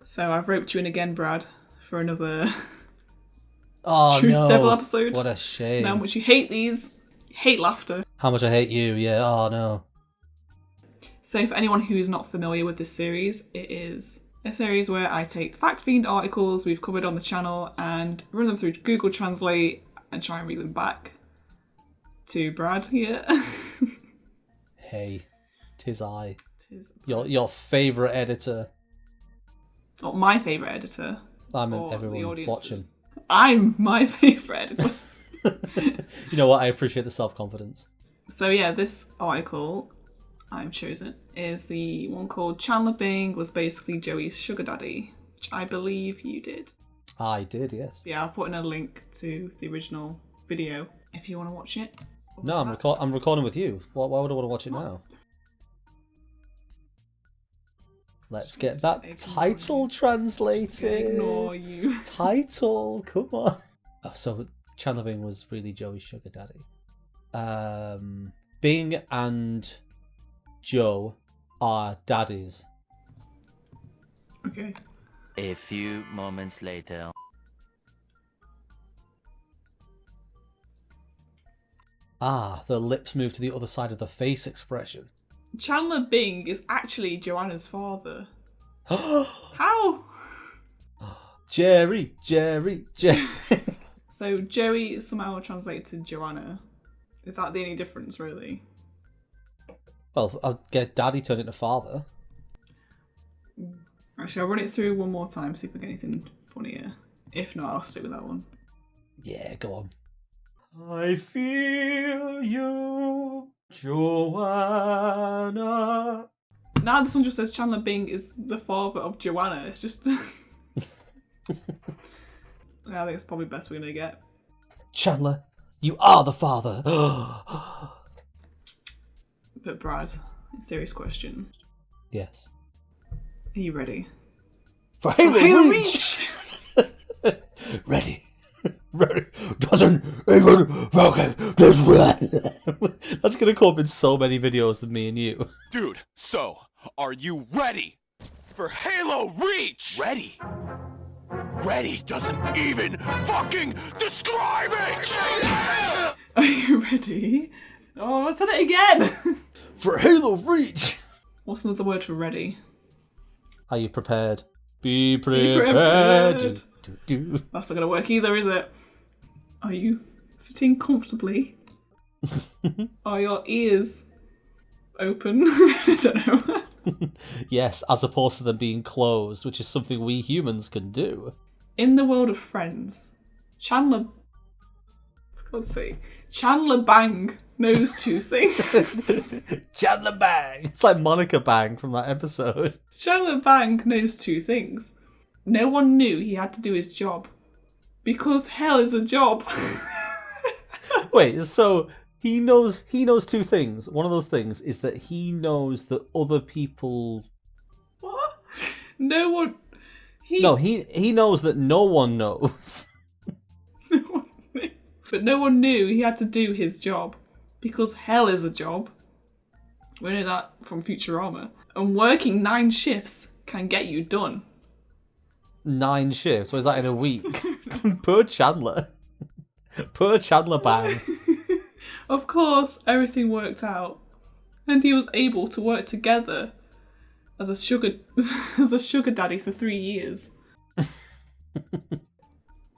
So I've roped you in again, Brad, for another Truth Devil episode. What a shame. Now, how much you hate these, you hate laughter. How much I hate you, yeah. Oh, no. So for anyone who's not familiar with this series, it is a series where I take fact-themed articles we've covered on the channel and run them through Google Translate and try and read them back to Brad here. Hey, tis I. Your favourite editor. Not my favourite editor. I meant everyone watching. I'm my favourite editor. You know what? I appreciate the self-confidence. So yeah, this article I've chosen is the one called Chandler Bing was basically Joey's sugar daddy, which I believe you did. I did, yes. Yeah, I'll put in a link to the original video if you want to watch it. No, I'm recording with you. Why would I want to watch it now? Let's get that title translated. Ignore you. Title, come on. Oh, so Chandler Bing was really Joey's sugar daddy. Bing and Joe are daddies. Okay. A few moments later. The lips move to the other side of the face expression. Chandler Bing is actually Joanna's father. How? Jerry. So Joey is somehow translated to Joanna. Is that the only difference, really? Well, I'll get daddy turned into father. Actually, I'll run it through one more time, see if I get anything funnier. If not, I'll stick with that one. Yeah, go on. I feel you, Joanna. Now this one just says Chandler Bing is the father of Joanna. It's just... I think it's probably the best we're going to get. Chandler, you are the father. But Brad, serious question. Yes. Are you ready? For Halo Reach! Ready. Doesn't even broken this way. That's going to come up in so many videos of me and you. Dude, so, are you ready for Halo Reach? Ready? Ready doesn't even fucking describe it! Are you ready? Oh, I said it again! For Halo Reach! What's another word for ready? Are you prepared? Be prepared. Do. That's not going to work either, is it? Are you sitting comfortably? Are your ears open? I don't know. Yes, as opposed to them being closed, which is something we humans can do. In the world of Friends, Chandler... For God's sake. Chandler Bang knows two things. Chandler Bang! It's like Monica Bang from that episode. Chandler Bang knows two things. No one knew he had to do his job. Because hell is a job. Wait, so he knows two things. One of those things is that he knows that other people... What? No one... No, he knows that no one knows. But no one knew he had to do his job. Because hell is a job. We know that from Futurama. And working 9 shifts can get you done. 9 shifts? What is that in a week? Poor Chandler. Poor Chandler Bang. Of course, everything worked out. And he was able to work together as a sugar daddy for 3 years.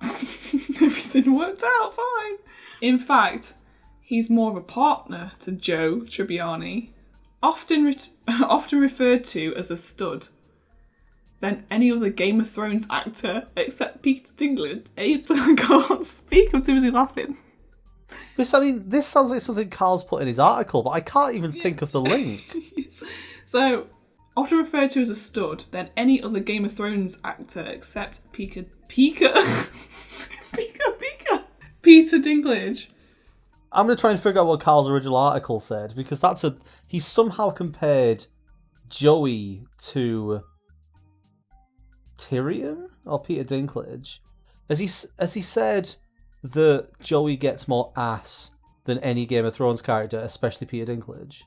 Everything worked out fine. In fact, he's more of a partner to Joe Tribbiani, often referred to as a stud, than any other Game of Thrones actor except Peter Dinklage. I can't speak, I'm too busy laughing. This sounds like something Karl's put in his article, but I can't even think of the link. So, often referred to as a stud than any other Game of Thrones actor except Peter Dinklage. I'm going to try and figure out what Karl's original article said, because he somehow compared Joey to Tyrion or Peter Dinklage. Has he said that Joey gets more ass than any Game of Thrones character, especially Peter Dinklage?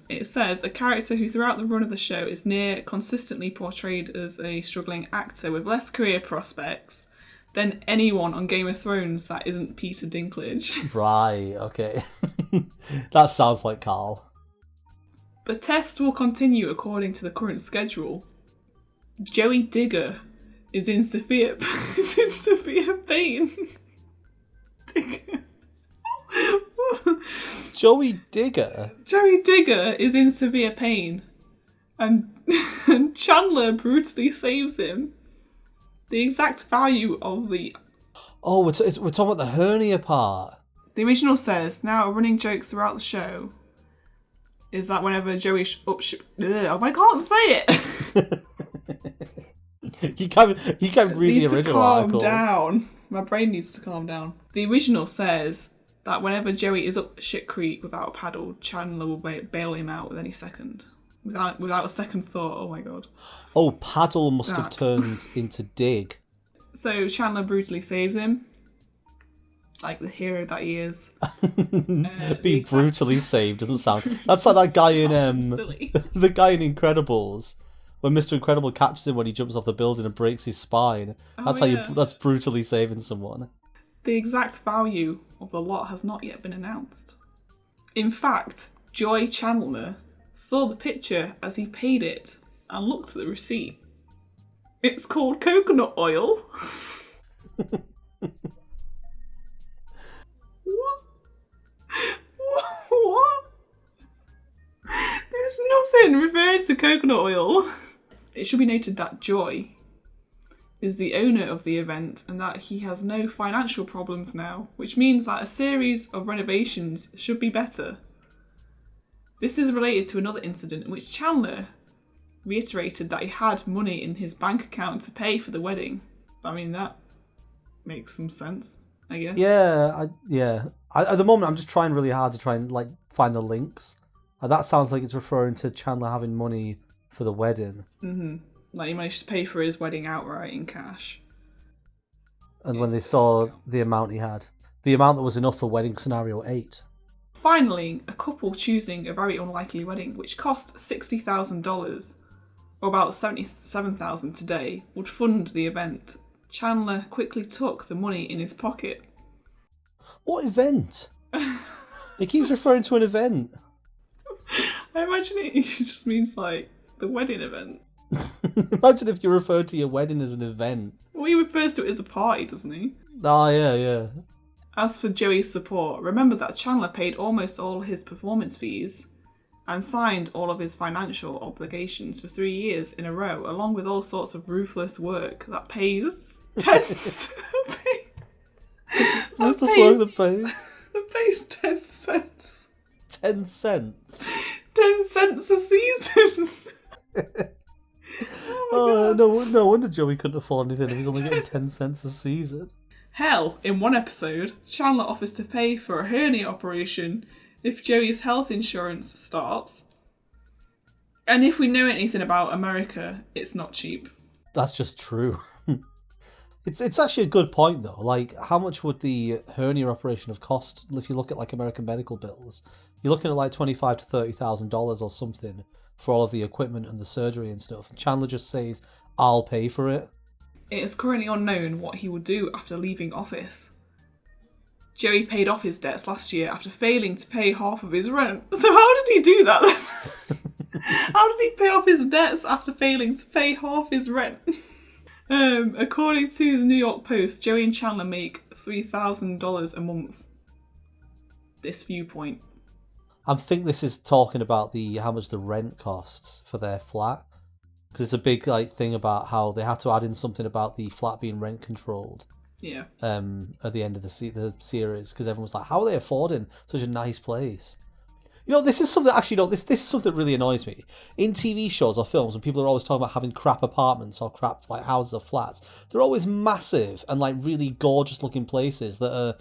It says, a character who throughout the run of the show is near consistently portrayed as a struggling actor with less career prospects than anyone on Game of Thrones that isn't Peter Dinklage. Right, okay. That sounds like Karl. The test will continue according to the current schedule. Joey Digger is in severe pain. Digger. Joey Digger? Joey Digger is in severe pain. And Chandler brutally saves him. The exact value of the... Oh, we're talking about the hernia part. The original says, now a running joke throughout the show is that whenever Joey I can't say it! You can't read the original article. Calm down. My brain needs to calm down. The original says that whenever Joey is up shit creek without a paddle, Chandler will bail him out with any second. Without a second thought, oh my god. Oh, paddle must have turned into dig. So Chandler brutally saves him. Like the hero that he is. Being brutally saved doesn't sound... That's like that guy in... the guy in Incredibles. When Mr. Incredible catches him when he jumps off the building and breaks his spine. That's brutally saving someone. The exact value of the lot has not yet been announced. In fact, Joy Chandler saw the picture as he paid it and looked at the receipt. It's called coconut oil. What? There's nothing referring to coconut oil. It should be noted that Joy is the owner of the event and that he has no financial problems now, which means that a series of renovations should be better. This is related to another incident in which Chandler reiterated that he had money in his bank account to pay for the wedding. I mean, that makes some sense, I guess. Yeah. At the moment, I'm just trying really hard to try and find the links. That sounds like it's referring to Chandler having money for the wedding. Mm-hmm. Like he managed to pay for his wedding outright in cash. And when they saw the amount he had, the amount that was enough for wedding scenario 8. Finally, a couple choosing a very unlikely wedding, which cost $60,000, or about $77,000 today, would fund the event. Chandler quickly took the money in his pocket. What event? It keeps referring to an event. I imagine it just means the wedding event. Imagine if you referred to your wedding as an event. Well, he refers to it as a party, doesn't he? Oh, yeah. As for Joey's support, remember that Chandler paid almost all his performance fees and signed all of his financial obligations for 3 years in a row, along with all sorts of ruthless work that pays 10 cents. Ruthless work that pays? That pays 10 cents. 10 cents? 10 cents a season. No wonder Joey couldn't afford anything if he's only getting 10 cents a season. Hell, in one episode, Chandler offers to pay for a hernia operation if Joey's health insurance starts. And if we know anything about America, it's not cheap. That's just true. It's actually a good point though. How much would the hernia operation have cost if you look at American medical bills? You're looking at $25,000 to $30,000 or something for all of the equipment and the surgery and stuff. And Chandler just says, "I'll pay for it." It is currently unknown what he will do after leaving office. Joey paid off his debts last year after failing to pay half of his rent. So how did he do that then? How did he pay off his debts after failing to pay half his rent? According to the New York Post, Joey and Chandler make $3,000 a month. This viewpoint. I think this is talking about how much the rent costs for their flat. Because it's a big thing about how they had to add in something about the flat being rent controlled. Yeah. At the end of the series, because everyone was like, "How are they affording such a nice place?" This is something. Actually, this is something that really annoys me in TV shows or films when people are always talking about having crap apartments or crap houses or flats. They're always massive and really gorgeous looking places that are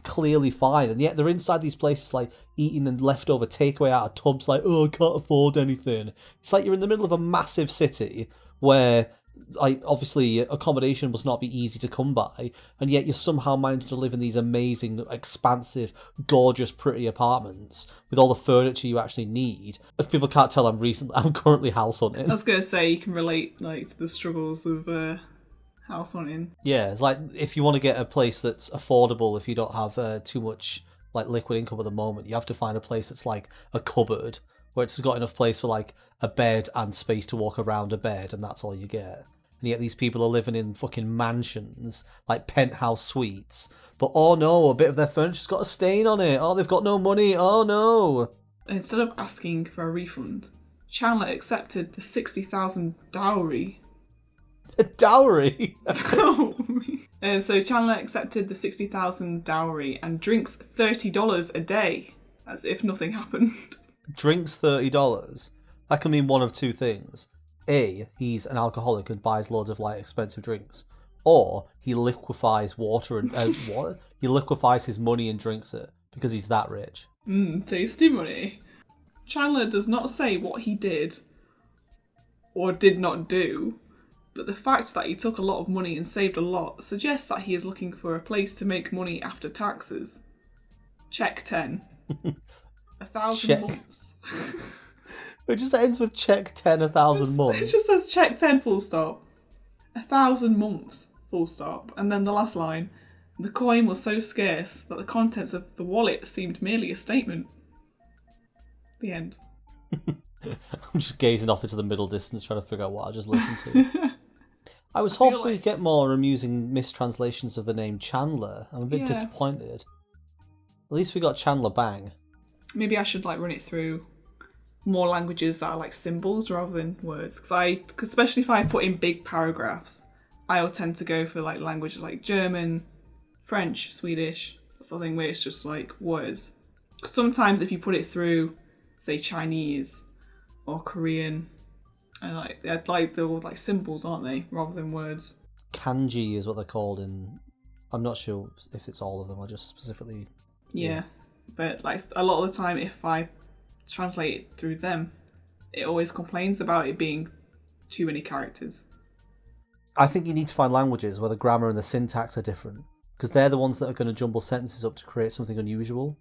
clearly fine, and yet they're inside these places eating and leftover takeaway out of tubs. "Oh, I can't afford anything." It's you're in the middle of a massive city where like, obviously, accommodation must not be easy to come by, and yet you're somehow managing to live in these amazing, expansive, gorgeous, pretty apartments with all the furniture you actually need. If people can't tell, I'm currently house hunting. I was gonna say you can relate like to the struggles of house hunting. Yeah, it's like if you want to get a place that's affordable, if you don't have too much like liquid income at the moment, you have to find a place that's like a cupboard where it's got enough place for like a bed and space to walk around a bed, and that's all you get. And yet these people are living in fucking mansions, like penthouse suites. But oh no, a bit of their furniture's got a stain on it. Oh, they've got no money. Oh no. Instead of asking for a refund, Chandler accepted the 60,000 dowry. A dowry? So Chandler accepted the 60,000 dowry and drinks $30 a day, as if nothing happened. Drinks $30? That can mean one of two things. A, he's an alcoholic and buys loads of like expensive drinks. Or he liquefies water and what? He liquefies his money and drinks it because he's that rich. Tasty money. Chandler does not say what he did or did not do, but the fact that he took a lot of money and saved a lot suggests that he is looking for a place to make money after taxes. Check 10. 1,000 months. It just ends with check 10, 1,000 months. It just says check 10 full stop. 1,000 months full stop. And then the last line. The coin was so scarce that the contents of the wallet seemed merely a statement. The end. I'm just gazing off into the middle distance trying to figure out what I just listened to. I was hoping we'd get more amusing mistranslations of the name Chandler. I'm a bit disappointed. At least we got Chandler Bang. Maybe I should like run it through more languages that are like symbols rather than words. Because especially if I put in big paragraphs, I'll tend to go for like languages like German, French, Swedish, that sort of thing where it's just like words. Sometimes if you put it through, say Chinese or Korean, and they're all like symbols, aren't they, rather than words. Kanji is what they're called in. I'm not sure if it's all of them or just specifically. Yeah. But like a lot of the time, if I translate it through them, it always complains about it being too many characters. I think you need to find languages where the grammar and the syntax are different, because they're the ones that are going to jumble sentences up to create something unusual.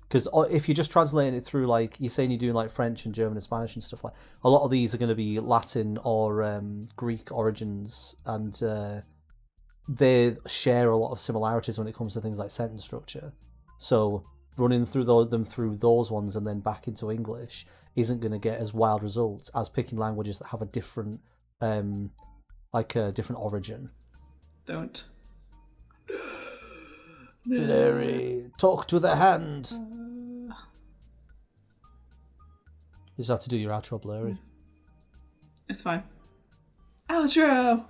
Because if you're just translating it through, like, you're saying you're doing like French and German and Spanish and stuff, like, a lot of these are going to be Latin or Greek origins, and they share a lot of similarities when it comes to things like sentence structure. So running through them through those ones and then back into English isn't going to get as wild results as picking languages that have a different, different origin. Don't. Blurry. Talk to the hand. You just have to do your outro, Blurry. It's fine. Outro!